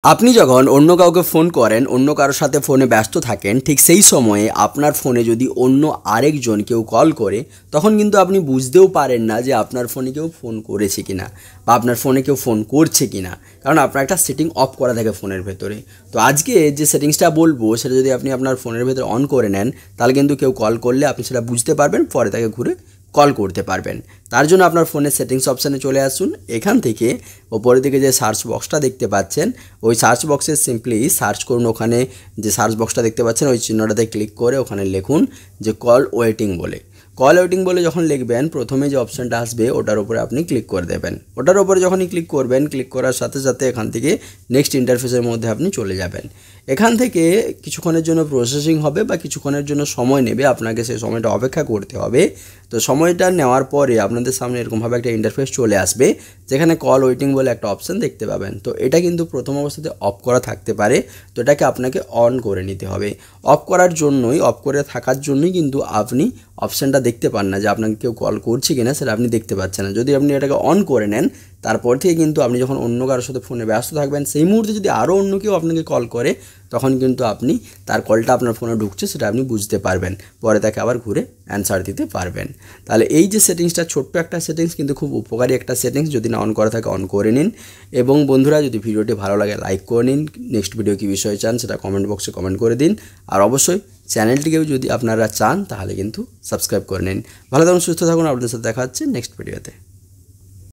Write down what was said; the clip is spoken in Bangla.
আপনি যখন অন্য কাউকে ফোন করেন, অন্য কারোর সাথে ফোনে ব্যস্ত থাকেন, ঠিক সেই সময়ে আপনার ফোনে যদি অন্য আরেকজন কেউ কল করে, তখন কিন্তু আপনি বুঝতেও পারেন না যে আপনার ফোনে কেউ ফোন করেছে কিনা বা আপনার ফোনে কেউ ফোন করছে কিনা, কারণ আপনার একটা সেটিং অফ করা থাকে ফোনের ভেতরে। তো আজকে যে সেটিংসটা বলবো সেটা যদি আপনি আপনার ফোনের ভেতরে অন করে নেন, তাহলে কিন্তু কেউ কল করলে আপনি সেটা বুঝতে পারবেন, পরে তাকে ঘুরে কল করতে পারবেন। তার জন্য আপনার ফোনের সেটিংস অপশানে চলে আসুন। এখান থেকে ওপরের দিকে যে সার্চ বক্সটা দেখতে পাচ্ছেন, ওই সার্চ বক্সে সিম্পলি সার্চ করুন। ওখানে যে সার্চ বক্সটা দেখতে পাচ্ছেন ওই চিহ্নটাতে ক্লিক করে ওখানে লিখুন যে কল ওয়েটিং বলে। কল ওয়েটিং বলে যখন লিখবেন, প্রথমে যে অপশানটা আসবে ওটার উপরে আপনি ক্লিক করে দেবেন। ওটার উপরে যখনই ক্লিক করবেন, ক্লিক করার সাথে সাথে এখান থেকে নেক্সট ইন্টারফেসের মধ্যে আপনি চলে যাবেন। এখান থেকে কিছুক্ষণের জন্য প্রসেসিং হবে বা কিছুক্ষণের জন্য সময় নেবে, আপনাকে সেই সময়টা অপেক্ষা করতে হবে। তো সময়টা নেওয়ার পরে আপনাদের সামনে এরকমভাবে একটা ইন্টারফেস চলে আসবে, যেখানে কল ওয়েটিং বলে একটা অপশান দেখতে পাবেন। তো এটা কিন্তু প্রথম অবস্থাতে অফ করা থাকতে পারে, তো এটাকে আপনাকে অন করে নিতে হবে। অফ করার জন্যই, অফ করে থাকার জন্যই কিন্তু আপনি অপশানটা দেখতে পান না যে আপনাকে কেউ কল করছে কিনা, সেটা আপনি দেখতে পাচ্ছেন না। যদি আপনি এটাকে অন করে নেন, তারপর থেকে কিন্তু আপনি যখন অন্য কারোর সাথে ফোনে ব্যস্ত থাকবেন, সেই মুহূর্তে যদি আরও অন্য কেউ আপনাকে কল করে, তখন কিন্তু আপনি তার কলটা আপনার ফোনে ঢুকছে সেটা আপনি বুঝতে পারবেন, পরে তাকে আবার ঘুরে অ্যান্সার দিতে পারবেন। তাহলে এই যে সেটিংসটা, ছোট্ট একটা সেটিংস কিন্তু খুব উপকারী একটা সেটিংস। যদি না অন করা থাকে অন করে নিন। এবং বন্ধুরা, যদি ভিডিওটি ভালো লাগে লাইক করে নিন। নেক্সট ভিডিও কী বিষয়ে চান সেটা কমেন্ট বক্সে কমেন্ট করে দিন। আর অবশ্যই চ্যানেলটিকেও যদি আপনারা চান তাহলে কিন্তু সাবস্ক্রাইব করে নিন। ভালো থাকুন, সুস্থ থাকুন। আপনাদের সাথে দেখা হচ্ছে নেক্সট ভিডিওতে।